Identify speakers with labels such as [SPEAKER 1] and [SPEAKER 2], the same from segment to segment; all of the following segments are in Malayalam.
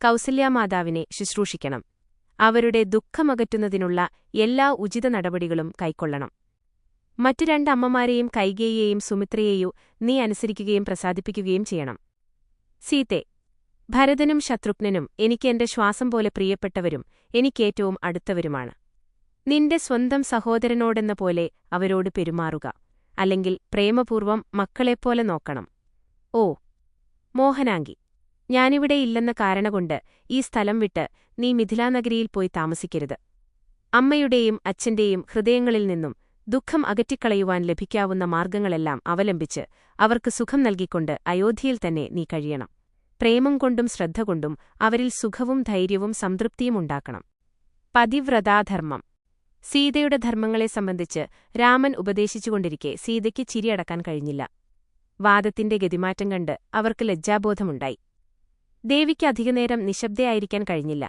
[SPEAKER 1] കൗസല്യാമാതാവിനെ ശുശ്രൂഷിക്കണം. അവരുടെ ദുഃഖമകറ്റുന്നതിനുള്ള എല്ലാ ഉചിത നടപടികളും കൈക്കൊള്ളണം. മറ്റു 2 അമ്മമാരെയും കൈകേയിയെയും സുമിത്രയെയും നീ അനുസരിക്കുകയും പ്രസാദിപ്പിക്കുകയും ചെയ്യണം. സീതേ, ഭരതനും ശത്രുഘ്നനും എനിക്ക് എന്റെ ശ്വാസം പോലെ പ്രിയപ്പെട്ടവരും എനിക്കേറ്റവും അടുത്തവരുമാണ്. നിന്റെ സ്വന്തം സഹോദരനോടെന്ന പോലെ അവരോട് പെരുമാറുക, അല്ലെങ്കിൽ പ്രേമപൂർവം മക്കളെപ്പോലെ നോക്കണം. ഓ മോഹനാംഗി, ഞാനിവിടെ ഇല്ലെന്ന കാരണകൊണ്ട് ഈ സ്ഥലം വിട്ട് നീ മിഥിലാനഗരിയിൽ പോയി താമസിക്കരുത്. അമ്മയുടെയും അച്ഛന്റെയും ഹൃദയങ്ങളിൽ നിന്നും ദുഃഖം അകറ്റിക്കളയുവാൻ ലഭിക്കാവുന്ന മാർഗ്ഗങ്ങളെല്ലാം അവലംബിച്ച് അവർക്ക് സുഖം നൽകിക്കൊണ്ട് അയോധ്യയിൽ തന്നെ നീ കഴിയണം. പ്രേമം കൊണ്ടും ശ്രദ്ധ കൊണ്ടും അവരിൽ സുഖവും ധൈര്യവും സംതൃപ്തിയും ഉണ്ടാക്കണം. പതിവ്രതാധർമ്മം. സീതയുടെ ധർമ്മങ്ങളെ സംബന്ധിച്ച് രാമൻ ഉപദേശിച്ചുകൊണ്ടിരിക്കെ സീതയ്ക്ക് ചിരിയടക്കാൻ കഴിഞ്ഞില്ല. വാദത്തിന്റെ ഗതിമാറ്റം കണ്ട് അവർക്ക് ലജ്ജാബോധമുണ്ടായി. ദേവിക്ക് അധികനേരം നിശബ്ദയായിരിക്കാൻ കഴിഞ്ഞില്ല.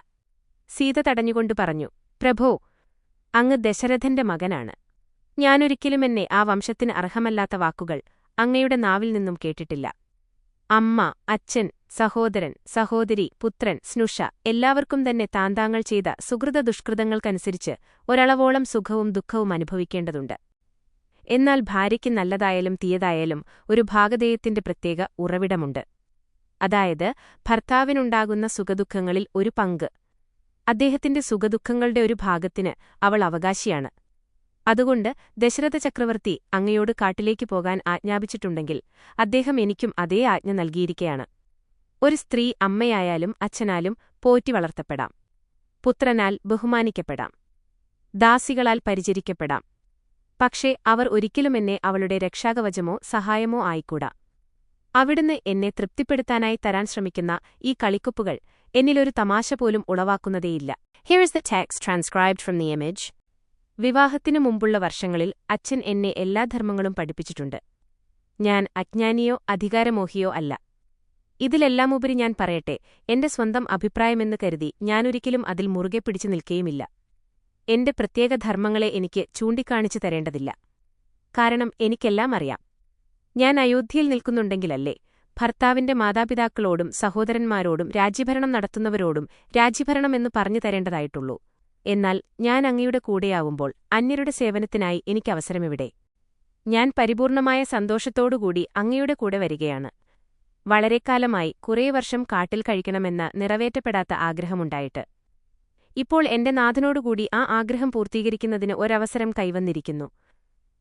[SPEAKER 1] സീത തടഞ്ഞുകൊണ്ട് പറഞ്ഞു, പ്രഭോ, അങ്ങ് ദശരഥന്റെ മകനാണ്. ഞാനൊരിക്കലും എന്നെ ആ വംശത്തിന് അർഹമല്ലാത്ത വാക്കുകൾ അങ്ങയുടെ നാവിൽ നിന്നും കേട്ടിട്ടില്ല. അമ്മ, അച്ഛൻ, സഹോദരൻ, സഹോദരി, പുത്രൻ, സ്നുഷ എല്ലാവർക്കും തന്നെ താന്താങ്ങൾ ചെയ്ത സുകൃത ദുഷ്കൃതങ്ങൾക്കനുസരിച്ച് ഒരളവോളം സുഖവും ദുഃഖവും അനുഭവിക്കേണ്ടതുണ്ട്. എന്നാൽ ഭാര്യയ്ക്ക് നല്ലതായാലും തീയതായാലും ഒരു ഭാഗധേയത്തിന്റെ പ്രത്യേക ഉറവിടമുണ്ട്. അതായത് ഭർത്താവിനുണ്ടാകുന്ന സുഖദുഃഖങ്ങളിൽ ഒരു പങ്ക്. അദ്ദേഹത്തിന്റെ സുഖദുഃഖങ്ങളുടെ ഒരു ഭാഗത്തിന് അവൾ അവകാശിയാണ്. അതുകൊണ്ട് ദശരഥ ചക്രവർത്തി അങ്ങയോട് കാട്ടിലേക്ക് പോകാൻ ആജ്ഞാപിച്ചിട്ടുണ്ടെങ്കിൽ അദ്ദേഹം എനിക്കും അതേ ആജ്ഞ നൽകിയിരിക്കയാണ്. ഒരു സ്ത്രീ അമ്മയായാലും അച്ഛനാലും പോറ്റി വളർത്തപ്പെടാം, പുത്രനാൽ ബഹുമാനിക്കപ്പെടാം, ദാസികളാൽ പരിചരിക്കപ്പെടാം. പക്ഷേ അവർ ഒരിക്കലും എന്നെ അവളുടെ രക്ഷാകവചമോ സഹായമോ ആയിക്കൂടാ. അവിടുന്ന് എന്നെ തൃപ്തിപ്പെടുത്താനായി തരാൻ ശ്രമിക്കുന്ന ഈ കളിക്കൊപ്പുകൾ എന്നിലൊരു തമാശ പോലും ഉളവാക്കുന്നതേയില്ല. Here is the text transcribed from the image. വിവാഹത്തിനു മുമ്പുള്ള വർഷങ്ങളിൽ അച്ഛൻ എന്നെ എല്ലാ ധർമ്മങ്ങളും പഠിപ്പിച്ചിട്ടുണ്ട്. ഞാൻ അജ്ഞാനിയോ അധികാരമോഹിയോ അല്ല. ഇതിലെല്ലാമുപരി ഞാൻ പറയട്ടെ, എന്റെ സ്വന്തം അഭിപ്രായമെന്ന് കരുതി ഞാനൊരിക്കലും അതിൽ മുറുകെ പിടിച്ചു നിൽക്കുകയുമില്ല. എന്റെ പ്രത്യേക ധർമ്മങ്ങളെ എനിക്ക് ചൂണ്ടിക്കാണിച്ചു തരേണ്ടതില്ല. കാരണം എനിക്കെല്ലാം അറിയാം. ഞാൻ അയോധ്യയിൽ നിൽക്കുന്നുണ്ടെങ്കിലല്ലേ ഭർത്താവിന്റെ മാതാപിതാക്കളോടും സഹോദരന്മാരോടും രാജ്യഭരണം നടത്തുന്നവരോടും രാജ്യഭരണമെന്നു പറഞ്ഞു തരേണ്ടതായിട്ടുള്ളൂ. എന്നാൽ ഞാൻ അങ്ങയുടെ കൂടെയാവുമ്പോൾ അന്യരുടെ സേവനത്തിനായി എനിക്കവസരമെവിടെ? ഞാൻ പരിപൂർണമായ സന്തോഷത്തോടുകൂടി അങ്ങയുടെ കൂടെ വരികയാണ്. വളരെക്കാലമായി കുറേ വർഷം കാട്ടിൽ കഴിക്കണമെന്ന നിറവേറ്റപ്പെടാത്ത ആഗ്രഹമുണ്ടായിട്ട് ഇപ്പോൾ എന്റെ നാഥനോടുകൂടി ആ ആഗ്രഹം പൂർത്തീകരിക്കുന്നതിന് ഒരവസരം കൈവന്നിരിക്കുന്നു.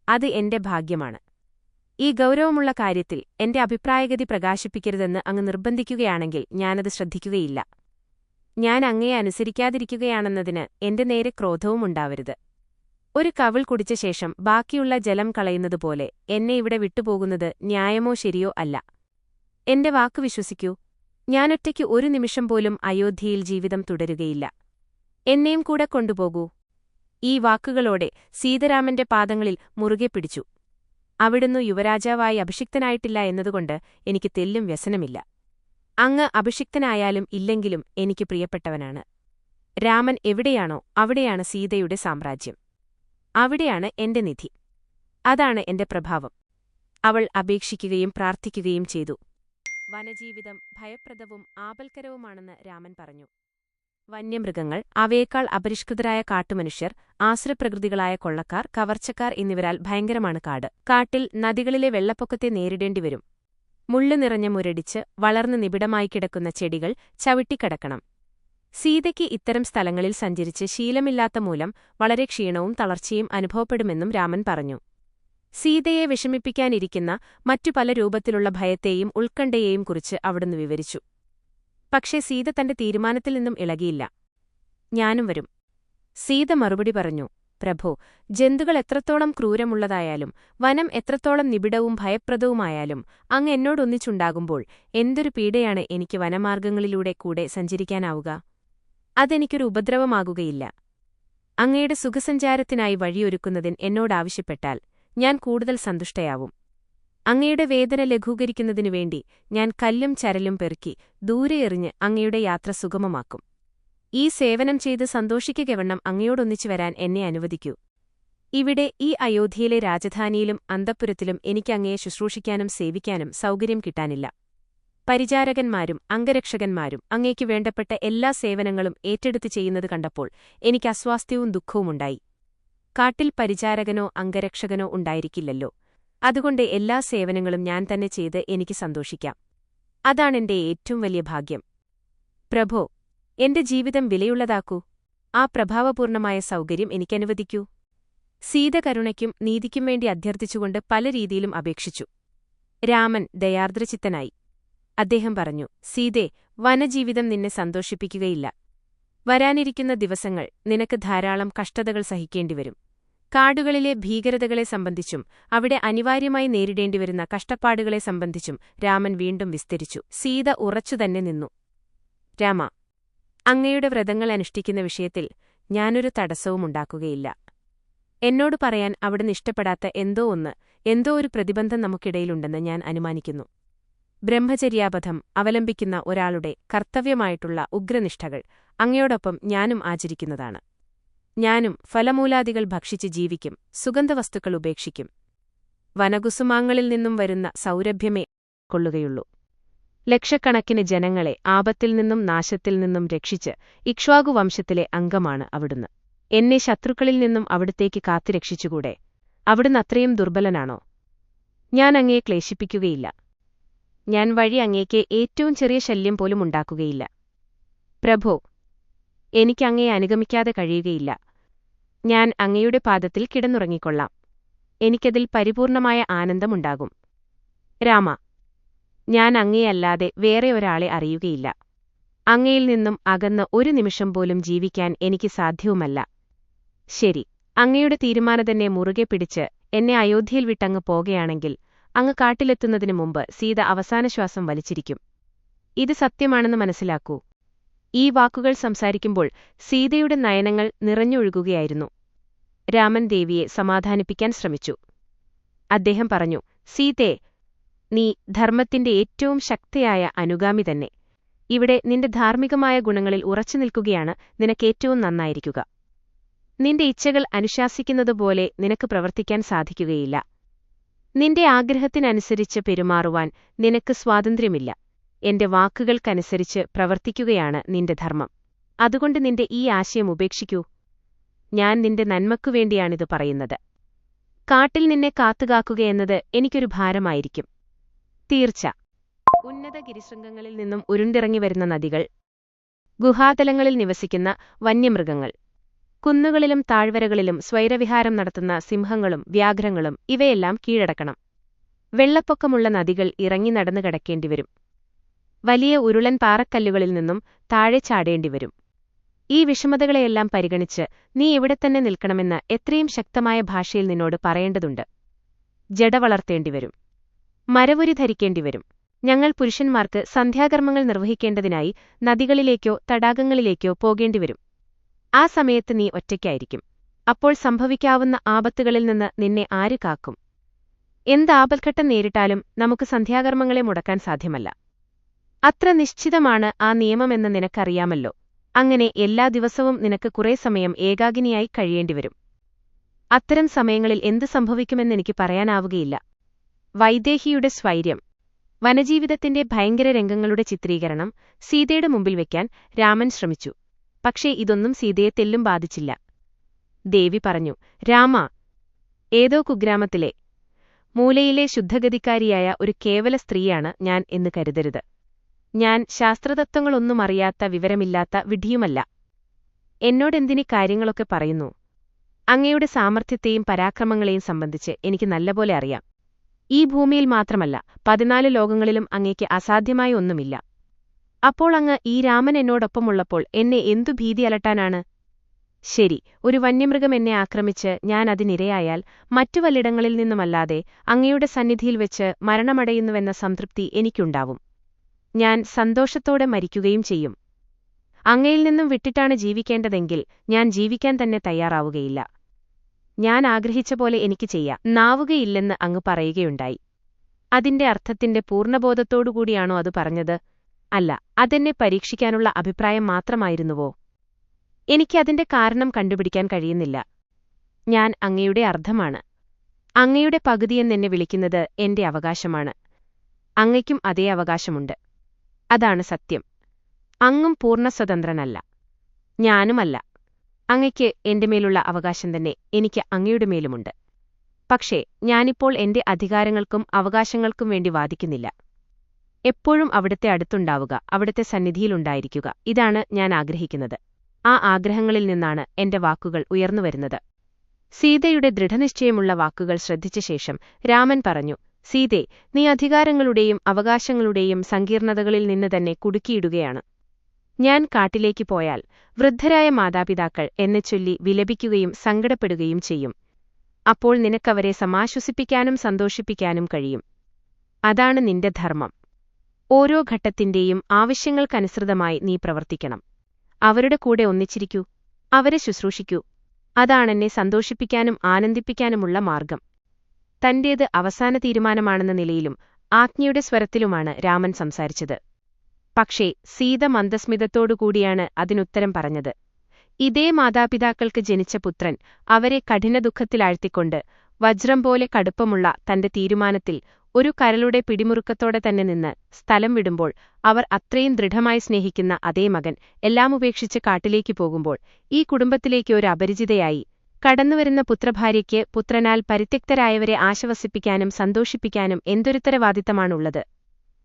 [SPEAKER 1] അത് എന്റെ ഭാഗ്യമാണ്. ഈ ഗൗരവമുള്ള കാര്യത്തിൽ എന്റെ അഭിപ്രായഗതി പ്രകാശിപ്പിക്കരുതെന്ന് അങ്ങ് നിർബന്ധിക്കുകയാണെങ്കിൽ ഞാനത് ശ്രദ്ധിക്കുകയില്ല. ഞാൻ അങ്ങയെ അനുസരിക്കാതിരിക്കുകയാണെന്നതിന് എന്റെ നേരെ ക്രോധവും ഉണ്ടാവരുത്. ഒരു കവിൾ കുടിച്ച ശേഷം ബാക്കിയുള്ള ജലം കളയുന്നതുപോലെ എന്നെ ഇവിടെ വിട്ടുപോകുന്നത് ന്യായമോ ശരിയോ അല്ല. എന്റെ വാക്കു വിശ്വസിക്കൂ. ഞാനൊറ്റയ്ക്ക് ഒരു നിമിഷം പോലും അയോധ്യയിൽ ജീവിതം തുടരുകയില്ല. എന്നെയും കൂടെ കൊണ്ടുപോകൂ. ഈ വാക്കുകളോടെ സീതാരാമന്റെ പാദങ്ങളിൽ മുറുകെ പിടിച്ചു. അവിടുന്ന് യുവരാജാവായി അഭിഷിക്തനായിട്ടില്ല എന്നതുകൊണ്ട് എനിക്ക് തെല്ലും വ്യസനമില്ല. അങ്ങ് അഭിഷിക്തനായാലും ഇല്ലെങ്കിലും എനിക്ക് പ്രിയപ്പെട്ടവനാണ്. രാമൻ എവിടെയാണോ അവിടെയാണ് സീതയുടെ സാമ്രാജ്യം. അവിടെയാണ് എന്റെ നിധി. അതാണ് എന്റെ പ്രഭാവം. അവൾ അപേക്ഷിക്കുകയും പ്രാർത്ഥിക്കുകയും ചെയ്തു. വനജീവിതം ഭയപ്രദവും ആപൽക്കരവുമാണെന്ന് രാമൻ പറഞ്ഞു. വന്യമൃഗങ്ങൾ, അവയേക്കാൾ അപരിഷ്കൃതരായ കാട്ടുമനുഷ്യർ, ആസുരപ്രകൃതികളായ കൊള്ളക്കാർ, കവർച്ചക്കാർ എന്നിവരാൽ ഭയങ്കരമാണ് കാട്. കാട്ടിൽ നദികളിലെ വെള്ളപ്പൊക്കത്തെ നേരിടേണ്ടിവരും. മുള്ളു നിറഞ്ഞ മുരടിച്ച് വളർന്ന് നിബിഡമായി കിടക്കുന്ന ചെടികൾ ചവിട്ടിക്കടക്കണം. സീതയ്ക്ക് ഇത്തരം സ്ഥലങ്ങളിൽ സഞ്ചരിച്ച് ശീലമില്ലാത്ത മൂലം വളരെ ക്ഷീണവും തളർച്ചയും അനുഭവപ്പെടുമെന്നും രാമൻ പറഞ്ഞു. സീതയെ വിഷമിപ്പിക്കാനിരിക്കുന്ന മറ്റു പല രൂപത്തിലുള്ള ഭയത്തെയും ഉത്കണ്ഠയെയും കുറിച്ച് അവിടുന്ന് വിവരിച്ചു. പക്ഷേ സീത തന്റെ തീരുമാനത്തിൽ നിന്നും ഇളകിയില്ല. ഞാനും വരും. സീത മറുപടി പറഞ്ഞു, പ്രഭോ, ജന്തുക്കൾ എത്രത്തോളം ക്രൂരമുള്ളതായാലും വനം എത്രത്തോളം നിബിഡവും ഭയപ്രദവുമായാലും അങ്ങ് എന്നോടൊന്നിച്ചുണ്ടാകുമ്പോൾ എന്തൊരു പീഡയാണ് എനിക്ക് വനമാർഗ്ഗങ്ങളിലൂടെ കൂടെ സഞ്ചരിക്കാനാവുക? അതെനിക്കൊരു ഉപദ്രവമാകുകയില്ല. അങ്ങയുടെ സുഖസഞ്ചാരത്തിനായി വഴിയൊരുക്കുന്നതിന് എന്നോടാവശ്യപ്പെട്ടാൽ ഞാൻ കൂടുതൽ സന്തുഷ്ടയാവും. അങ്ങയുടെ വേദന ലഘൂകരിക്കുന്നതിനുവേണ്ടി ഞാൻ കല്ലും ചരലും പെറുക്കി ദൂരെ എറിഞ്ഞ് അങ്ങയുടെ യാത്ര സുഗമമാക്കും. ഈ സേവനം ചെയ്ത് സന്തോഷിക്കവണ്ണം അങ്ങയോടൊന്നിച്ചു വരാൻ എന്നെ അനുവദിക്കൂ. ഇവിടെ ഈ അയോധ്യയിലെ രാജധാനിയിലും അന്തഃപുരത്തിലും എനിക്ക് അങ്ങയെ ശുശ്രൂഷിക്കാനും സേവിക്കാനും സൗകര്യം കിട്ടാനില്ല. പരിചാരകന്മാരും അംഗരക്ഷകന്മാരും അങ്ങേക്കു വേണ്ടപ്പെട്ട എല്ലാ സേവനങ്ങളും ഏറ്റെടുത്ത് ചെയ്യുന്നത് കണ്ടപ്പോൾ എനിക്ക് അസ്വാസ്ഥ്യവും ദുഃഖവുമുണ്ടായി. കാട്ടിൽ പരിചാരകനോ അംഗരക്ഷകനോ ഉണ്ടായിരിക്കില്ലല്ലോ. അതുകൊണ്ട് എല്ലാ സേവനങ്ങളും ഞാൻ തന്നെ ചെയ്ത് എനിക്ക് സന്തോഷിക്കാം. അതാണെന്റെ ഏറ്റവും വലിയ ഭാഗ്യം. പ്രഭോ, എന്റെ ജീവിതം വിലയുള്ളതാക്കൂ. ആ പ്രഭാവപൂർണമായ സൗകര്യം എനിക്കനുവദിക്കൂ. സീത കരുണയ്ക്കും നീതിക്കും വേണ്ടി അഭ്യർത്ഥിച്ചുകൊണ്ട് പല രീതിയിലും അപേക്ഷിച്ചു. രാമൻ ദയാർദ്രചിത്തനായി. അദ്ദേഹം പറഞ്ഞു, സീതേ, വനജീവിതം നിന്നെ സന്തോഷിപ്പിക്കുകയില്ല. വരാനിരിക്കുന്ന ദിവസങ്ങൾ നിനക്ക് ധാരാളം കഷ്ടതകൾ സഹിക്കേണ്ടിവരും. കാടുകളിലെ ഭീകരതകളെ സംബന്ധിച്ചും അവിടെ അനിവാര്യമായി നേരിടേണ്ടിവരുന്ന കഷ്ടപ്പാടുകളെ സംബന്ധിച്ചും രാമൻ വീണ്ടും വിസ്തരിച്ചു. സീത ഉറച്ചുതന്നെ നിന്നു. രാമ, അങ്ങയുടെ വ്രതങ്ങൾ അനുഷ്ഠിക്കുന്ന വിഷയത്തിൽ ഞാനൊരു തടസ്സവുമുണ്ടാക്കുകയില്ല. എന്നോട് പറയാൻ അവിടുന്ന് ഇഷ്ടപ്പെടാത്ത എന്തോ ഒരു പ്രതിബന്ധം നമുക്കിടയിലുണ്ടെന്ന് ഞാൻ അനുമാനിക്കുന്നു. ബ്രഹ്മചര്യാപഥം അവലംബിക്കുന്ന ഒരാളുടെ കർത്തവ്യമായിട്ടുള്ള ഉഗ്രനിഷ്ഠകൾ അങ്ങയോടൊപ്പം ഞാനും ആചരിക്കുന്നതാണ്. ഞാനും ഫലമൂലാദികൾ ഭക്ഷിച്ച് ജീവിക്കും, സുഗന്ധവസ്തുക്കൾ ഉപേക്ഷിക്കും. വനകുസുമാങ്ങളിൽ നിന്നും വരുന്ന സൗരഭ്യമേ കൊള്ളുകയുള്ളൂ. ലക്ഷക്കണക്കിന് ജനങ്ങളെ ആപത്തിൽ നിന്നും നാശത്തിൽ നിന്നും രക്ഷിച്ച് ഇക്ഷ്വാകുവംശത്തിലെ അംഗമാണ് അവിടുന്ന്. എന്നെ ശത്രുക്കളിൽ നിന്നും അവിടുത്തേക്ക് കാത്തുരക്ഷിച്ചുകൂടെ? അവിടുന്ന് അത്രയും ദുർബലനാണോ? ഞാൻ അങ്ങയെ ക്ലേശിപ്പിക്കുകയില്ല. ഞാൻ വഴി അങ്ങേക്ക് ഏറ്റവും ചെറിയ ശല്യം പോലും ഉണ്ടാക്കുകയില്ല. പ്രഭോ, എനിക്കങ്ങയെ അനുഗമിക്കാതെ കഴിയുകയില്ല. ഞാൻ അങ്ങയുടെ പാദത്തിൽ കിടന്നുറങ്ങിക്കൊള്ളാം. എനിക്കതിൽ പരിപൂർണമായ ആനന്ദമുണ്ടാകും. രാമ, ഞാൻ അങ്ങയെയല്ലാതെ വേറെ ഒരാളെ അറിയുകയില്ല. അങ്ങയിൽ നിന്നും അകന്ന് ഒരു നിമിഷം പോലും ജീവിക്കാൻ എനിക്ക് സാധ്യവുമല്ല. ശരി, അങ്ങയുടെ തീരുമാനം തന്നെ മുറുകെ പിടിച്ച് എന്നെ അയോധ്യയിൽ വിട്ടങ്ങ് പോകുകയാണെങ്കിൽ അങ്ങ് കാട്ടിലെത്തുന്നതിനു മുമ്പ് സീത അവസാനശ്വാസം വലിച്ചിരിക്കും. ഇത് സത്യമാണെന്ന് മനസ്സിലാക്കൂ. ഈ വാക്കുകൾ സംസാരിക്കുമ്പോൾ സീതയുടെ നയനങ്ങൾ നിറഞ്ഞൊഴുകുകയായിരുന്നു. രാമൻ ദേവിയെ സമാധാനിപ്പിക്കാൻ ശ്രമിച്ചു. അദ്ദേഹം പറഞ്ഞു, സീതേ, നീ ധർമ്മത്തിന്റെ ഏറ്റവും ശക്തിയായ അനുഗാമി തന്നെ. ഇവിടെ നിന്റെ ധാർമ്മികമായ ഗുണങ്ങളിൽ ഉറച്ചുനിൽക്കുകയാണ് നിനക്കേറ്റവും നന്നായിരിക്കുക. നിന്റെ ഇച്ഛകൾ അനുശാസിക്കുന്നതുപോലെ നിനക്ക് പ്രവർത്തിക്കാൻ സാധിക്കുകയില്ല. നിന്റെ ആഗ്രഹത്തിനനുസരിച്ച് പെരുമാറുവാൻ നിനക്ക് സ്വാതന്ത്ര്യമില്ല. എന്റെ വാക്കുകൾക്കനുസരിച്ച് പ്രവർത്തിക്കുകയാണ് നിന്റെ ധർമ്മം. അതുകൊണ്ട് നിന്റെ ഈ ആശയം ഉപേക്ഷിക്കൂ. ഞാൻ നിന്റെ നന്മക്കുവേണ്ടിയാണിത് പറയുന്നത്. കാട്ടിൽ നിന്നെ കാത്തുകാക്കുകയെന്നത് എനിക്കൊരു ഭാരമായിരിക്കും. തീർച്ച. ഉന്നത ഗിരിശൃംഗങ്ങളിൽ നിന്നും ഉരുണ്ടിറങ്ങി വരുന്ന നദികൾ, ഗുഹാതലങ്ങളിൽ നിവസിക്കുന്ന വന്യമൃഗങ്ങൾ, കുന്നുകളിലും താഴ്വരകളിലും സ്വൈരവിഹാരം നടത്തുന്ന സിംഹങ്ങളും വ്യാഘ്രങ്ങളും ഇവയെല്ലാം കീഴടക്കണം. വെള്ളപ്പൊക്കമുള്ള നദികൾ ഇറങ്ങി നടന്നു കടക്കേണ്ടിവരും. വലിയ ഉരുളൻ പാറക്കല്ലുകളിൽ നിന്നും താഴെ ചാടേണ്ടിവരും. ഈ വിഷമതകളെയെല്ലാം പരിഗണിച്ച് നീ ഇവിടെത്തന്നെ നിൽക്കണമെന്ന് എത്രയും ശക്തമായ ഭാഷയിൽ നിന്നോട് പറയേണ്ടതുണ്ട്. ജട വളർത്തേണ്ടിവരും. മരവുരി ധരിക്കേണ്ടിവരും. ഞങ്ങൾ പുരുഷന്മാർക്ക് സന്ധ്യാകർമ്മങ്ങൾ നിർവഹിക്കേണ്ടതിനായി നദികളിലേക്കോ തടാകങ്ങളിലേക്കോ പോകേണ്ടിവരും. ആ സമയത്ത് നീ ഒറ്റയ്ക്കായിരിക്കും. അപ്പോൾ സംഭവിക്കാവുന്ന ആപത്തുകളിൽ നിന്ന് നിന്നെ ആര് കാക്കും? എന്താപത്ഘട്ടം നേരിട്ടാലും നമുക്ക് സന്ധ്യാകർമ്മങ്ങളെ മുടക്കാൻ സാധ്യമല്ല. അത്ര നിശ്ചിതമാണ് ആ നിയമമെന്ന് നിനക്കറിയാമല്ലോ. അങ്ങനെ എല്ലാ ദിവസവും നിനക്ക് കുറേ സമയം ഏകാകിനിയായി കഴിയേണ്ടിവരും. അത്തരം സമയങ്ങളിൽ എന്ത് സംഭവിക്കുമെന്നെനിക്ക് പറയാനാവുകയില്ല. വൈദേഹിയുടെ സ്വൈര്യം, വനജീവിതത്തിന്റെ ഭയങ്കര രംഗങ്ങളുടെ ചിത്രീകരണം സീതയുടെ മുമ്പിൽ വയ്ക്കാൻ രാമൻ ശ്രമിച്ചു. പക്ഷേ ഇതൊന്നും സീതയെ തെല്ലും ബാധിച്ചില്ല. ദേവി പറഞ്ഞു, രാമ, ഏതോ കുഗ്രാമത്തിലെ മൂലയിലെ ശുദ്ധഗതിക്കാരിയായ ഒരു കേവല സ്ത്രീയാണ് ഞാൻ എന്ന് കരുതരുത്. ഞാൻ ശാസ്ത്രതത്വങ്ങളൊന്നും അറിയാത്ത വിവരമില്ലാത്ത വിഡ്ഢിയുമല്ല. എന്നോടെന്തിനീ കാര്യങ്ങളൊക്കെ പറയുന്നു? അങ്ങയുടെ സാമർഥ്യത്തെയും പരാക്രമങ്ങളെയും സംബന്ധിച്ച് എനിക്ക് നല്ലപോലെ അറിയാം. ഈ ഭൂമിയിൽ മാത്രമല്ല 14 ലോകങ്ങളിലും അങ്ങേക്ക് അസാധ്യമായ ഒന്നുമില്ല. അപ്പോൾ അങ്ങ് ഈ രാമൻ എന്നോടൊപ്പമുള്ളപ്പോൾ എന്നെ എന്തു ഭീതി അലട്ടാനാണ്? ശരി, ഒരു വന്യമൃഗം എന്നെ ആക്രമിച്ച് ഞാൻ അതിനിരയായാൽ മറ്റു വല്ലിടങ്ങളിൽ നിന്നുമല്ലാതെ അങ്ങയുടെ സന്നിധിയിൽ വെച്ച് മരണമടയുന്നുവെന്ന സംതൃപ്തി എനിക്കുണ്ടാവും. ഞാൻ സന്തോഷത്തോടെ മരിക്കുകയും ചെയ്യും. അങ്ങയിൽ നിന്നും വിട്ടിട്ടാണ് ജീവിക്കേണ്ടതെങ്കിൽ ഞാൻ ജീവിക്കാൻ തന്നെ തയ്യാറാവുകയില്ല. ഞാൻ ആഗ്രഹിച്ച പോലെ എനിക്ക് നാവുകയില്ലെന്ന് അങ്ങ് പറയുകയുണ്ടായി. അതിന്റെ അർത്ഥത്തിന്റെ പൂർണ്ണബോധത്തോടുകൂടിയാണോ അത് പറഞ്ഞത്? അല്ല, അതെന്നെ പരീക്ഷിക്കാനുള്ള അഭിപ്രായം മാത്രമായിരുന്നുവോ? എനിക്കതിന്റെ കാരണം കണ്ടുപിടിക്കാൻ കഴിയുന്നില്ല. ഞാൻ അങ്ങയുടെ അർദ്ധമാണ്. അങ്ങയുടെ പകുതിയെന്നെന്നെ വിളിക്കുന്നത് എന്റെ അവകാശമാണ്. അങ്ങയ്ക്കും അതേ അവകാശമുണ്ട്. അതാണ് സത്യം. അങ്ങും പൂർണ്ണ സ്വതന്ത്രനല്ല, ഞാനുമല്ല. അങ്ങയ്ക്ക് എന്റെ മേലുള്ള അവകാശം തന്നെ എനിക്ക് അങ്ങയുടെ മേലുമുണ്ട്. പക്ഷേ ഞാനിപ്പോൾ എന്റെ അധികാരങ്ങൾക്കും അവകാശങ്ങൾക്കും വേണ്ടി വാദിക്കുന്നില്ല. എപ്പോഴും അവിടുത്തെ അടുത്തുണ്ടാവുക, അവിടുത്തെ സന്നിധിയിലുണ്ടായിരിക്കുക, ഇതാണ് ഞാൻ ആഗ്രഹിക്കുന്നത്. ആ ആഗ്രഹങ്ങളിൽ നിന്നാണ് എന്റെ വാക്കുകൾ ഉയർന്നുവരുന്നത്. സീതയുടെ ദൃഢനിശ്ചയമുള്ള വാക്കുകൾ ശ്രദ്ധിച്ച ശേഷം രാമൻ പറഞ്ഞു, സീതേ, നീ അധികാരങ്ങളുടെയും അവകാശങ്ങളുടെയും സങ്കീർണതകളിൽ നിന്ന് തന്നെ കുടുക്കിയിടുകയാണ്. ഞാൻ കാട്ടിലേക്ക് പോയാൽ വൃദ്ധരായ മാതാപിതാക്കൾ എന്നെച്ചൊല്ലി വിലപിക്കുകയും സങ്കടപ്പെടുകയും ചെയ്യും. അപ്പോൾ നിനക്കവരെ സമാശ്വസിപ്പിക്കാനും സന്തോഷിപ്പിക്കാനും കഴിയും. അതാണ് നിന്റെ ധർമ്മം. ഓരോ ഘട്ടത്തിന്റെയും ആവശ്യങ്ങൾക്കനുസൃതമായി നീ പ്രവർത്തിക്കണം. അവരുടെ കൂടെ ഒന്നിച്ചിരിക്കൂ, അവരെ ശുശ്രൂഷിക്കൂ. അതാണെന്നെ സന്തോഷിപ്പിക്കാനും ആനന്ദിപ്പിക്കാനുമുള്ള മാർഗം. തന്റേത് അവസാന തീരുമാനമാണെന്ന നിലയിലും ആജ്ഞയുടെ സ്വരത്തിലുമാണ് രാമൻ സംസാരിച്ചത്. പക്ഷേ സീത മന്ദസ്മിതത്തോടുകൂടിയാണ് അതിനുത്തരം പറഞ്ഞത്. ഇതേ മാതാപിതാക്കൾക്ക് ജനിച്ച പുത്രൻ അവരെ കഠിനദുഃഖത്തിലാഴ്ത്തിക്കൊണ്ട് വജ്രം പോലെ കടുപ്പമുള്ള തന്റെ തീരുമാനത്തിൽ ഒരു കരളുടെ പിടിമുറുക്കത്തോടെ തന്നെ നിന്ന് സ്ഥലം വിടുമ്പോൾ, അവർ അത്രയും ദൃഢമായി സ്നേഹിക്കുന്ന അതേ മകൻ എല്ലാം ഉപേക്ഷിച്ച് കാട്ടിലേക്ക് പോകുമ്പോൾ, ഈ കുടുംബത്തിലേക്ക് ഒരു അപരിചിതയായി കടന്നുവരുന്ന പുത്രഭാര്യയ്ക്ക് പുത്രനാൽ പരിത്യക്തരായവരെ ആശ്വസിപ്പിക്കാനും സന്തോഷിപ്പിക്കാനും എന്തൊരുത്തരവാദിത്തമാണുള്ളത്?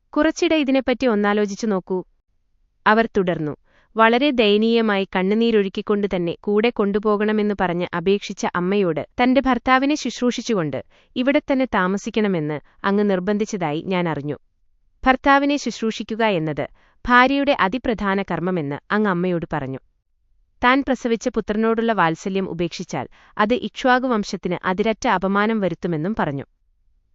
[SPEAKER 1] കുറച്ചിടെ ഇതിനെപ്പറ്റി ഒന്നാലോചിച്ചു നോക്കൂ. അവർ തുടർന്നു. വളരെ ദയനീയമായി കണ്ണുനീരൊഴുക്കിക്കൊണ്ടു തന്നെ കൂടെ കൊണ്ടുപോകണമെന്നു പറഞ്ഞ് അപേക്ഷിച്ച അമ്മയോട് തന്റെ ഭർത്താവിനെ ശുശ്രൂഷിച്ചുകൊണ്ട് ഇവിടെ തന്നെ താമസിക്കണമെന്ന് അങ്ങ് നിർബന്ധിച്ചതായി ഞാൻ അറിഞ്ഞു. ഭർത്താവിനെ ശുശ്രൂഷിക്കുക എന്നത് ഭാര്യയുടെ അതിപ്രധാന കർമ്മമെന്ന് അങ്ങ് അമ്മയോട് പറഞ്ഞു. താൻ പ്രസവിച്ച പുത്രനോടുള്ള വാത്സല്യം ഉപേക്ഷിച്ചാൽ അത് ഇക്ഷ്വാകുവംശത്തിന് അതിരറ്റ അപമാനം വരുത്തുമെന്നും പറഞ്ഞു.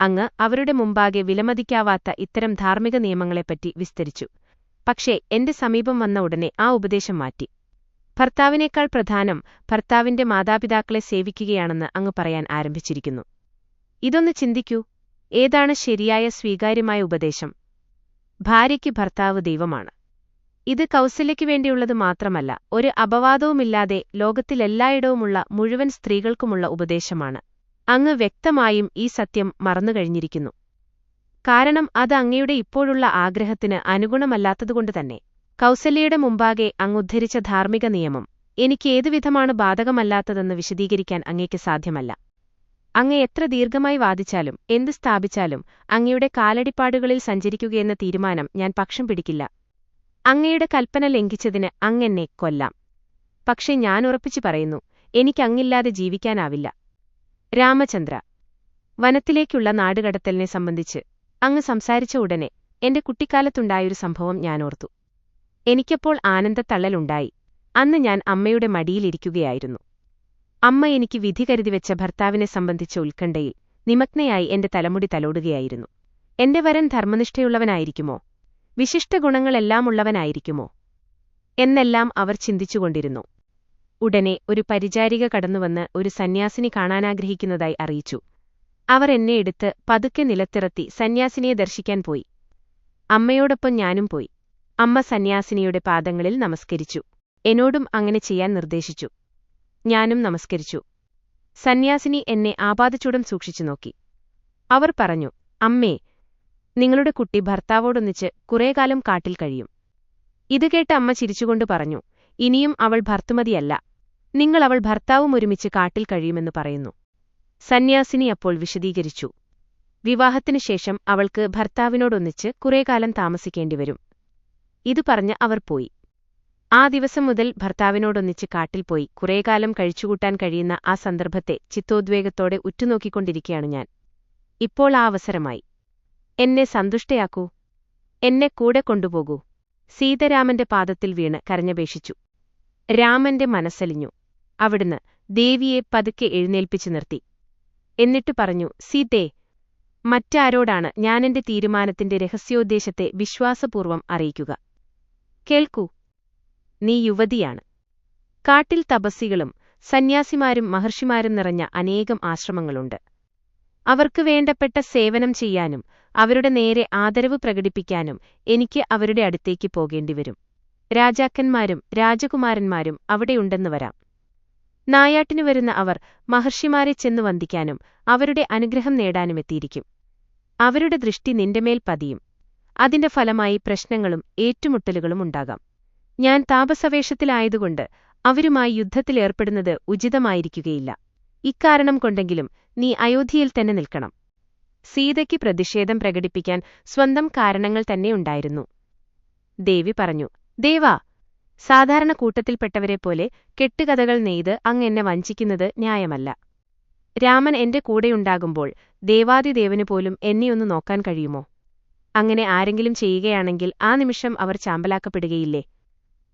[SPEAKER 1] അങ്ങ് അവരുടെ മുമ്പാകെ വിലമതിക്കാവാത്ത ഇത്തരം ധാർമ്മിക നിയമങ്ങളെപ്പറ്റി വിസ്തരിച്ചു. പക്ഷേ എന്റെ സമീപം വന്ന ഉടനെ ആ ഉപദേശം മാറ്റി. ഭർത്താവിനേക്കാൾ പ്രധാനം ഭർത്താവിന്റെ മാതാപിതാക്കളെ സേവിക്കുകയാണെന്ന് അങ്ങ് പറയാൻ ആരംഭിച്ചിരിക്കുന്നു. ഇതൊന്ന് ചിന്തിക്കൂ. ഏതാണ് ശരിയായ സ്വീകാര്യമായ ഉപദേശം? ഭാര്യയ്ക്ക് ഭർത്താവ് ദൈവമാണ്. ഇത് കൗസല്യയ്ക്കു വേണ്ടിയുള്ളത് മാത്രമല്ല, ഒരു അപവാദവുമില്ലാതെ ലോകത്തിലെല്ലായിടവുമുള്ള മുഴുവൻ സ്ത്രീകൾക്കുമുള്ള ഉപദേശമാണ്. അങ്ങ് വ്യക്തമായും ഈ സത്യം മറന്നുകഴിഞ്ഞിരിക്കുന്നു. കാരണം അത് അങ്ങയുടെ ഇപ്പോഴുള്ള ആഗ്രഹത്തിന് അനുഗുണമല്ലാത്തതുകൊണ്ട് തന്നെ. കൗസല്യയുടെ മുമ്പാകെ അങ്ങുദ്ധരിച്ച ധാർമ്മിക നിയമം എനിക്ക് ഏതുവിധമാണ് ബാധകമല്ലാത്തതെന്ന് വിശദീകരിക്കാൻ അങ്ങയ്ക്ക് സാധ്യമല്ല. അങ്ങ് എത്ര ദീർഘമായി വാദിച്ചാലും എന്ത് സ്ഥാപിച്ചാലും അങ്ങയുടെ കാലടിപ്പാടുകളിൽ സഞ്ചരിക്കുകയെന്ന തീരുമാനം ഞാൻ പക്ഷം പിടിക്കില്ല. അങ്ങയുടെ കൽപ്പന ലംഘിച്ചതിന് അങ്ങെന്നെ കൊല്ലാം. പക്ഷെ ഞാൻ ഉറപ്പിച്ചു പറയുന്നു, എനിക്കങ്ങില്ലാതെ ജീവിക്കാനാവില്ല. രാമചന്ദ്ര, വനത്തിലേക്കുള്ള നാടുകടത്തലിനെ സംബന്ധിച്ച് അങ്ങ് സംസാരിച്ച ഉടനെ എന്റെ കുട്ടിക്കാലത്തുണ്ടായൊരു സംഭവം ഞാനോർത്തു. എനിക്കപ്പോൾ ആനന്ദത്തള്ളലുണ്ടായി. അന്ന് ഞാൻ അമ്മയുടെ മടിയിലിരിക്കുകയായിരുന്നു. അമ്മ എനിക്ക് വിധി കരുതിവെച്ച ഭർത്താവിനെ സംബന്ധിച്ച ഉത്കണ്ഠയിൽ നിമഗ്നയായി എന്റെ തലമുടി തലോടുകയായിരുന്നു. എന്റെ വരൻ ധർമ്മനിഷ്ഠയുള്ളവനായിരിക്കുമോ? വിശിഷ്ട ഗുണങ്ങളെല്ലാമുള്ളവനായിരിക്കുമോ? എന്നെല്ലാം അവർ ചിന്തിച്ചുകൊണ്ടിരുന്നു. ഉടനെ ഒരു പരിചാരിക കടന്നുവന്ന് ഒരു സന്യാസിനി കാണാനാഗ്രഹിക്കുന്നതായി അറിയിച്ചു. അവർ എന്നെ എടുത്ത് പതുക്കെ നിലത്തിറത്തി സന്യാസിനിയെ ദർശിക്കാൻ പോയി. അമ്മയോടൊപ്പം ഞാനും പോയി. അമ്മ സന്യാസിനിയുടെ പാദങ്ങളിൽ നമസ്കരിച്ചു. എന്നോടും അങ്ങനെ ചെയ്യാൻ നിർദ്ദേശിച്ചു. ഞാനും നമസ്കരിച്ചു. സന്യാസിനി എന്നെ ആപാദചൂടം സൂക്ഷിച്ചു നോക്കി. അവർ പറഞ്ഞു, അമ്മേ, നിങ്ങളുടെ കുട്ടി ഭർത്താവോടൊന്നിച്ച് കുറേകാലം കാട്ടിൽ കഴിയും. ഇത് കേട്ട് അമ്മ ചിരിച്ചുകൊണ്ട് പറഞ്ഞു, ഇനിയും അവൾ ഭർത്തുമതിയല്ല. നിങ്ങൾ അവൾ ഭർത്താവും ഒരുമിച്ച് കാട്ടിൽ കഴിയുമെന്ന് പറയുന്നു. സന്യാസിനി അപ്പോൾ വിശദീകരിച്ചു. വിവാഹത്തിനുശേഷം അവൾക്ക് ഭർത്താവിനോടൊന്നിച്ച് കുറേകാലം താമസിക്കേണ്ടിവരും. ഇതു പറഞ്ഞ് അവർ പോയി. ആ ദിവസം മുതൽ ഭർത്താവിനോടൊന്നിച്ച് കാട്ടിൽ പോയി കുറേകാലം കഴിച്ചുകൂട്ടാൻ കഴിയുന്ന ആ സന്ദർഭത്തെ ചിത്തോദ്വേഗത്തോടെ ഉറ്റുനോക്കിക്കൊണ്ടിരിക്കുകയാണ് ഞാൻ. ഇപ്പോൾ ആ അവസരമായി. എന്നെ സന്തുഷ്ടയാക്കൂ. എന്നെ കൂടെ കൊണ്ടുപോകൂ. സീതാരാമന്റെ പാദത്തിൽ വീണ് കരഞ്ഞപേക്ഷിച്ചു. രാമന്റെ മനസ്സലിഞ്ഞു. അവിടുന്ന് ദേവിയെ പതുക്കെ എഴുന്നേൽപ്പിച്ചു നിർത്തി. എന്നിട്ട് പറഞ്ഞു, സീതേ, മറ്റാരോടാണ് ഞാനെന്റെ തീരുമാനത്തിന്റെ രഹസ്യോദ്ദേശത്തെ വിശ്വാസപൂർവം അറിയിക്കുക? കേൾക്കൂ. നീ യുവതിയാണ്. കാട്ടിൽ തപസ്സികളും സന്യാസിമാരും മഹർഷിമാരും നിറഞ്ഞ അനേകം ആശ്രമങ്ങളുണ്ട്. അവർക്ക് വേണ്ടപ്പെട്ട സേവനം ചെയ്യാനും അവരുടെ നേരെ ആദരവ് പ്രകടിപ്പിക്കാനും എനിക്ക് അവരുടെ അടുത്തേക്ക് പോകേണ്ടിവരും. രാജാക്കന്മാരും രാജകുമാരന്മാരും അവിടെയുണ്ടെന്ന് വരാം. നായാട്ടിനു വരുന്ന അവർ മഹർഷിമാരെ ചെന്നു വന്ദിക്കാനും അവരുടെ അനുഗ്രഹം നേടാനുമെത്തിയിരിക്കും. അവരുടെ ദൃഷ്ടി നിന്റെമേൽ പതിയും. അതിന്റെ ഫലമായി പ്രശ്നങ്ങളും ഏറ്റുമുട്ടലുകളും ഉണ്ടാകാം. ഞാൻ താപസവേഷത്തിലായതുകൊണ്ട് അവരുമായി യുദ്ധത്തിലേർപ്പെടുന്നത് ഉചിതമായിരിക്കുകയില്ല. ഇക്കാരണം കൊണ്ടെങ്കിലും നീ അയോധ്യയിൽ തന്നെ നിൽക്കണം. സീതയ്ക്ക് പ്രതിഷേധം പ്രകടിപ്പിക്കാൻ സ്വന്തം കാരണങ്ങൾ തന്നെയുണ്ടായിരുന്നു. ദേവി പറഞ്ഞു, ദേവാ, സാധാരണ കൂട്ടത്തിൽപ്പെട്ടവരെപ്പോലെ കെട്ടുകഥകൾ നെയ്ത് അങ്ങെന്നെ വഞ്ചിക്കുന്നത് ന്യായമല്ല. രാമൻ എന്റെ കൂടെയുണ്ടാകുമ്പോൾ ദേവാദിദേവന് പോലും എന്നെയൊന്നു നോക്കാൻ കഴിയുമോ? അങ്ങനെ ആരെങ്കിലും ചെയ്യുകയാണെങ്കിൽ ആ നിമിഷം അവർ ചാമ്പലാക്കപ്പെടുകയില്ലേ?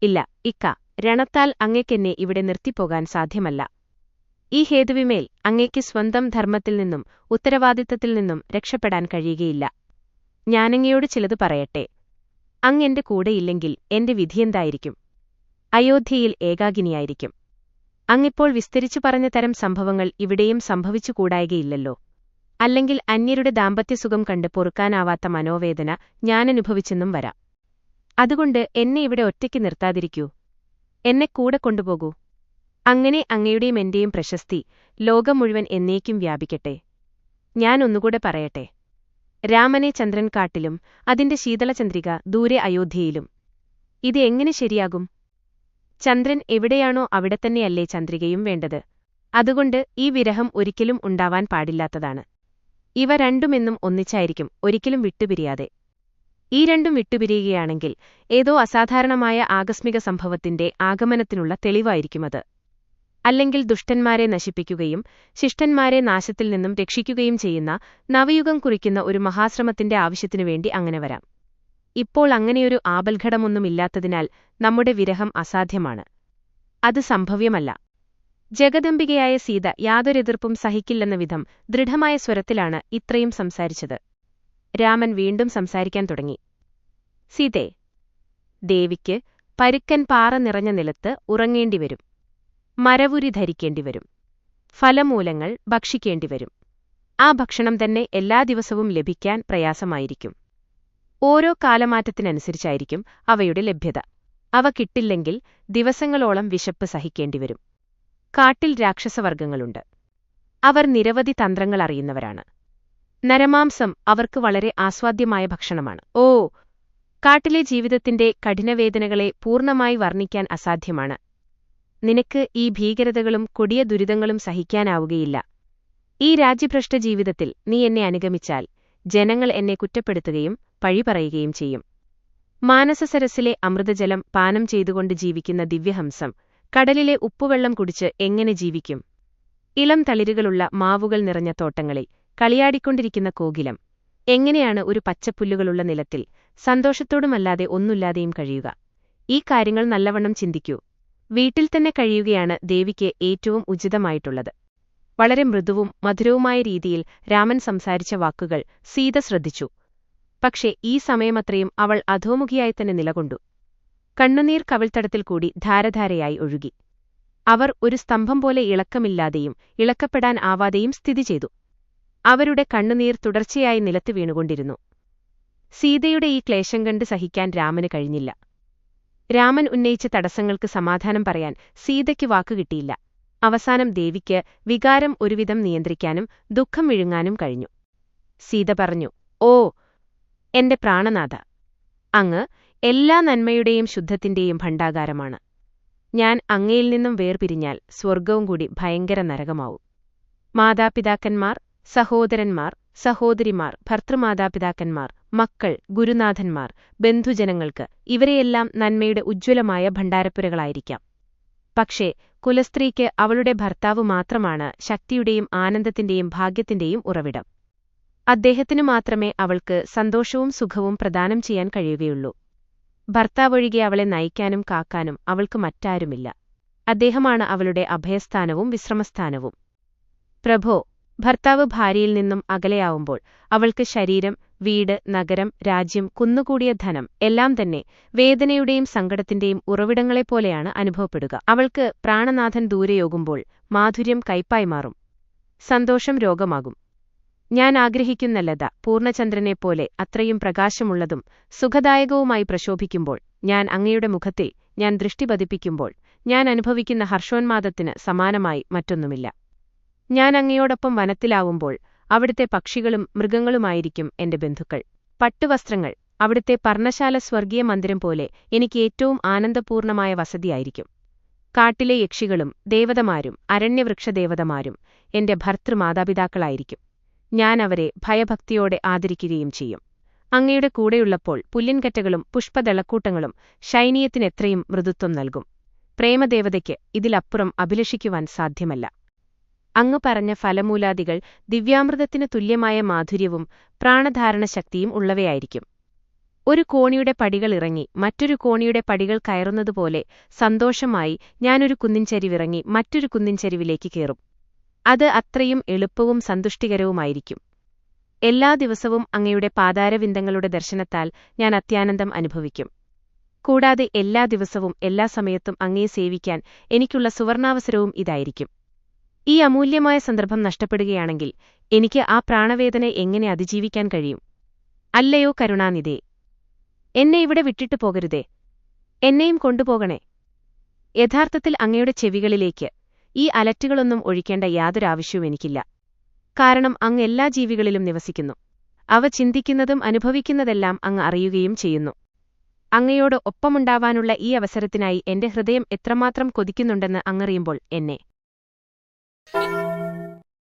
[SPEAKER 1] ഇല്ല ഇക്ക, രണത്താൽ അങ്ങയ്ക്കെന്നെ ഇവിടെ നിർത്തിപ്പോകാൻ സാധ്യമല്ല. ഈ ഹേതുവിമേൽ അങ്ങയ്ക്ക് സ്വന്തം ധർമ്മത്തിൽ നിന്നും ഉത്തരവാദിത്തത്തിൽ നിന്നും രക്ഷപ്പെടാൻ കഴിയുകയില്ല. ഞാനങ്ങയോട് ചിലത് പറയട്ടെ. അങ്ങെന്റെ കൂടെയില്ലെങ്കിൽ എന്റെ വിധിയെന്തായിരിക്കും? അയോധ്യയിൽ ഏകാകിനിയായിരിക്കും. അങ്ങിപ്പോൾ വിസ്തരിച്ചു പറഞ്ഞ തരം സംഭവങ്ങൾ ഇവിടെയും സംഭവിച്ചുകൂടായ്കയില്ലല്ലോ. അല്ലെങ്കിൽ അന്യരുടെ ദാമ്പത്യസുഖം കണ്ട് പൊറുക്കാനാവാത്ത മനോവേദന ഞാനനുഭവിച്ചെന്നും വരാം. അതുകൊണ്ട് എന്നെ ഇവിടെ ഒറ്റയ്ക്ക് നിർത്താതിരിക്കൂ. എന്നെ കൂടെ കൊണ്ടുപോകൂ. അങ്ങനെ അങ്ങയുടെയും എന്റെയും പ്രശസ്തി ലോകം മുഴുവൻ എന്നേക്കും വ്യാപിക്കട്ടെ. ഞാൻ ഒന്നുകൂടെ പറയട്ടെ. രാമനെ ചന്ദ്രൻ കാട്ടിലും അതിന്റെ ശീതളചന്ദ്രിക ദൂരെ അയോധ്യയിലും. ഇത് എങ്ങനെ ശരിയാകും? ചന്ദ്രൻ എവിടെയാണോ അവിടെത്തന്നെയല്ലേ ചന്ദ്രികയും വേണ്ടത്? അതുകൊണ്ട് ഈ വിരഹം ഒരിക്കലും ഉണ്ടാവാൻ പാടില്ലാത്തതാണ്. ഇവ രണ്ടുമെന്നും ഒന്നിച്ചായിരിക്കും, ഒരിക്കലും വിട്ടുപിരിയാതെ. ഈ രണ്ടും വിട്ടുപിരിയുകയാണെങ്കിൽ ഏതോ അസാധാരണമായ ആകസ്മിക സംഭവത്തിന്റെ ആഗമനത്തിനുള്ള തെളിവായിരിക്കുമത്. അല്ലെങ്കിൽ ദുഷ്ടന്മാരെ നശിപ്പിക്കുകയും ശിഷ്ടന്മാരെ നാശത്തിൽ നിന്നും രക്ഷിക്കുകയും ചെയ്യുന്ന നവയുഗം കുറിക്കുന്ന ഒരു മഹാശ്രമത്തിന്റെ ആവശ്യത്തിനുവേണ്ടി അങ്ങനെ വരാം. ഇപ്പോൾ അങ്ങനെയൊരു ആപൽഘടമൊന്നുമില്ലാത്തതിനാൽ നമ്മുടെ വിരഹം അസാധ്യമാണ്. അത് സംഭവ്യമല്ല. ജഗദംബികയായ സീത യാതൊരെതിർപ്പും സഹിക്കില്ലെന്ന വിധം ദൃഢമായ സ്വരത്തിലാണ് ഇത്രയും സംസാരിച്ചത്. രാമൻ വീണ്ടും സംസാരിക്കാൻ തുടങ്ങി. സീതേ, ദേവിക്ക് പരുക്കൻ പാറ നിറഞ്ഞ നിലത്ത് ഉറങ്ങേണ്ടിവരും. മരവുരി ധരിക്കേണ്ടിവരും. ഫലമൂലങ്ങൾ ഭക്ഷിക്കേണ്ടിവരും. ആ ഭക്ഷണം തന്നെ എല്ലാ ദിവസവും ലഭിക്കാൻ പ്രയാസമായിരിക്കും. ഓരോ കാലമാറ്റത്തിനനുസരിച്ചായിരിക്കും അവയുടെ ലഭ്യത. അവ കിട്ടില്ലെങ്കിൽ ദിവസങ്ങളോളം വിശപ്പ് സഹിക്കേണ്ടിവരും. കാട്ടിൽ രാക്ഷസവർഗങ്ങളുണ്ട്. അവർ നിരവധി തന്ത്രങ്ങൾ അറിയുന്നവരാണ്. നരമാംസം അവർക്ക് വളരെ ആസ്വാദ്യമായ ഭക്ഷണമാണ്. കാട്ടിലെ ജീവിതത്തിന്റെ കഠിനവേദനകളെ പൂർണ്ണമായി വർണ്ണിക്കാൻ അസാധ്യമാണ്. നിനക്ക് ഈ ഭീകരതകളും കൊടിയ ദുരിതങ്ങളും സഹിക്കാനാവുകയില്ല. ഈ രാജ്യഭ്രഷ്ട ജീവിതത്തിൽ നീ എന്നെ അനുഗമിച്ചാൽ ജനങ്ങൾ എന്നെ കുറ്റപ്പെടുത്തുകയും പഴിപറയുകയും ചെയ്യും. മാനസസരസിലെ അമൃതജലം പാനം ചെയ്തുകൊണ്ട് ജീവിക്കുന്ന ദിവ്യഹംസം കടലിലെ ഉപ്പുവെള്ളം കുടിച്ച് എങ്ങനെ ജീവിക്കും? ഇളം തളിരുകളുള്ള മാവുകൾ നിറഞ്ഞ തോട്ടങ്ങളിൽ കളിയാടിക്കൊണ്ടിരിക്കുന്ന കോകിലം എങ്ങനെയാണ് ഒരു പച്ചപ്പുല്ലുകളുള്ള നിലത്തിൽ സന്തോഷത്തോടുമല്ലാതെ ഒന്നുമില്ലാതെയും കഴിയുക? ഈ കാര്യങ്ങൾ നല്ലവണ്ണം ചിന്തിക്കൂ. വീട്ടിൽ തന്നെ കഴിയുകയാണ് ദേവിക്ക് ഏറ്റവും ഉചിതമായിട്ടുള്ളത്. വളരെ മൃദുവും മധുരവുമായ രീതിയിൽ രാമൻ സംസാരിച്ച വാക്കുകൾ സീത ശ്രദ്ധിച്ചു. പക്ഷേ ഈ സമയമത്രയും അവൾ അധോമുഖിയായി തന്നെ നിലകൊണ്ടു. കണ്ണുനീർ കവിൾത്തടത്തിൽ കൂടി ധാരധാരയായി ഒഴുകി. അവർ ഒരു സ്തംഭം പോലെ ഇളക്കമില്ലാതെയും ഇളക്കപ്പെടാൻ ആവാതെയും സ്ഥിതി ചെയ്തു. അവരുടെ കണ്ണുനീർ തുടർച്ചയായി നിലത്ത് വീണുകൊണ്ടിരുന്നു. സീതയുടെ ഈ ക്ലേശം കണ്ട് സഹിക്കാൻ രാമന് കഴിഞ്ഞില്ല. രാമൻ ഉന്നയിച്ച തടസ്സങ്ങൾക്ക് സമാധാനം പറയാൻ സീതയ്ക്ക് വാക്കുകിട്ടിയില്ല. അവസാനം ദേവിക്ക് വികാരം ഒരുവിധം നിയന്ത്രിക്കാനും ദുഃഖം വിഴുങ്ങാനും കഴിഞ്ഞു. സീത പറഞ്ഞു, ഓ എന്റെ പ്രാണനാഥ, അങ്ങ് എല്ലാ നന്മയുടെയും ശുദ്ധത്തിന്റെയും ഭണ്ഡാകാരമാണ്. ഞാൻ അങ്ങയിൽ നിന്നും വേർപിരിഞ്ഞാൽ സ്വർഗവും കൂടി ഭയങ്കര നരകമാവും. മാതാപിതാക്കന്മാർ, സഹോദരന്മാർ, സഹോദരിമാർ, ഭർത്തൃമാതാപിതാക്കന്മാർ, മക്കൾ, ഗുരുനാഥന്മാർ, ബന്ധുജനങ്ങൾക്ക് ഇവരെയെല്ലാം നന്മയുടെ ഉജ്ജ്വലമായ ഭണ്ഡാരപ്പുരകളായിരിക്കാം. പക്ഷേ കുലസ്ത്രീക്ക് അവളുടെ ഭർത്താവ് മാത്രമാണ് ശക്തിയുടെയും ആനന്ദത്തിന്റെയും ഭാഗ്യത്തിന്റെയും ഉറവിടം. അദ്ദേഹത്തിനു മാത്രമേ അവൾക്ക് സന്തോഷവും സുഖവും പ്രദാനം ചെയ്യാൻ കഴിയുകയുള്ളൂ. ഭർത്താവൊഴികെ അവളെ നയിക്കാനും കാക്കാനും അവൾക്ക് മറ്റാരുമില്ല. അദ്ദേഹമാണ് അവളുടെ അഭയസ്ഥാനവും വിശ്രമസ്ഥാനവും. പ്രഭോ, ഭർത്താവ് ഭാര്യയിൽ നിന്നും അകലെയാവുമ്പോൾ അവൾക്ക് ശരീരം, വീട്, നഗരം, രാജ്യം, കുന്നുകൂടിയ ധനം എല്ലാം തന്നെ വേദനയുടെയും സങ്കടത്തിന്റെയും ഉറവിടങ്ങളെപ്പോലെയാണ് അനുഭവപ്പെടുക. അവൾക്ക് പ്രാണനാഥൻ ദൂരെയോകുമ്പോൾ മാധുര്യം കയ്പായി മാറും, സന്തോഷം രോഗമാകും. ഞാൻ ആഗ്രഹിക്കുന്ന ലത പൂർണ്ണചന്ദ്രനെപ്പോലെ അത്രയും പ്രകാശമുള്ളതും സുഖദായകവുമായി പ്രശോഭിക്കുമ്പോൾ, ഞാൻ അങ്ങയുടെ മുഖത്തിൽ ഞാൻ ദൃഷ്ടി പതിപ്പിക്കുമ്പോൾ ഞാൻ അനുഭവിക്കുന്ന ഹർഷോന്മാദത്തിന് സമാനമായി മറ്റൊന്നുമില്ല. ഞാൻ അങ്ങയോടൊപ്പം വനത്തിലാവുമ്പോൾ അവിടുത്തെ പക്ഷികളും മൃഗങ്ങളുമായിരിക്കും എന്റെ ബന്ധുക്കൾ. പട്ടുവസ്ത്രങ്ങൾ അവിടുത്തെ പർണശാല സ്വർഗീയ മന്ദിരം പോലെ എനിക്ക് ഏറ്റവും ആനന്ദപൂർണമായ വസതിയായിരിക്കും. കാട്ടിലെ യക്ഷികളും ദേവതമാരും അരണ്യവൃക്ഷദേവതമാരും എന്റെ ഭർതൃമാതാപിതാക്കളായിരിക്കും. ഞാൻ അവരെ ഭയഭക്തിയോടെ ആദരിക്കുകയും ചെയ്യും. അങ്ങയുടെ കൂടെയുള്ളപ്പോൾ പുല്ലിൻകറ്റകളും പുഷ്പദളക്കൂട്ടങ്ങളും ശൈനീയത്തിനെത്രയും മൃദുത്വം നൽകും. പ്രേമദേവതയ്ക്ക് ഇതിലപ്പുറം അഭിലഷിക്കുവാൻ സാധ്യമല്ല. അങ്ങ് പറഞ്ഞ ഫലമൂലാദികൾ ദിവ്യാമൃതത്തിനു തുല്യമായ മാധുര്യവും പ്രാണധാരണശക്തിയും ഉള്ളവയായിരിക്കും. ഒരു കോണിയുടെ പടികൾ ഇറങ്ങി മറ്റൊരു കോണിയുടെ പടികൾ കയറുന്നതുപോലെ സന്തോഷമായി ഞാനൊരു കുന്നിൻചരിവിറങ്ങി മറ്റൊരു കുന്നിൻചരിവിലേക്ക് കയറും. അത് അത്രയും എളുപ്പവും സന്തുഷ്ടികരവുമായിരിക്കും. എല്ലാ ദിവസവും അങ്ങയുടെ പാതാരവിന്ദങ്ങളുടെ ദർശനത്താൽ ഞാൻ അത്യാനന്ദം അനുഭവിക്കും. കൂടാതെ എല്ലാ ദിവസവും എല്ലാ സമയത്തും അങ്ങയെ സേവിക്കാൻ എനിക്കുള്ള സുവർണാവസരവും ഇതായിരിക്കും. ഈ അമൂല്യമായ സന്ദർഭം നഷ്ടപ്പെടുകയാണെങ്കിൽ എനിക്ക് ആ പ്രാണവേദന എങ്ങനെ അതിജീവിക്കാൻ കഴിയും? അല്ലയോ കരുണാനിധേ, എന്നെ ഇവിടെ വിട്ടിട്ടു പോകരുതേ, എന്നെയും കൊണ്ടുപോകണേ. യഥാർത്ഥത്തിൽ അങ്ങയുടെ ചെവികളിലേക്ക് ഈ അലറ്റുകളൊന്നും ഒഴിക്കേണ്ട യാതൊരാവശ്യവും എനിക്കില്ല. കാരണം അങ്ങ് എല്ലാ ജീവികളിലും നിവസിക്കുന്നു. അവ ചിന്തിക്കുന്നതും അനുഭവിക്കുന്നതെല്ലാം അങ്ങ് അറിയുകയും ചെയ്യുന്നു. അങ്ങയോട് ഒപ്പമുണ്ടാവാനുള്ള ഈ അവസരത്തിനായി എന്റെ ഹൃദയം എത്രമാത്രം കൊതിക്കുന്നുണ്ടെന്ന് അങ്ങറിയുമ്പോൾ എന്നെ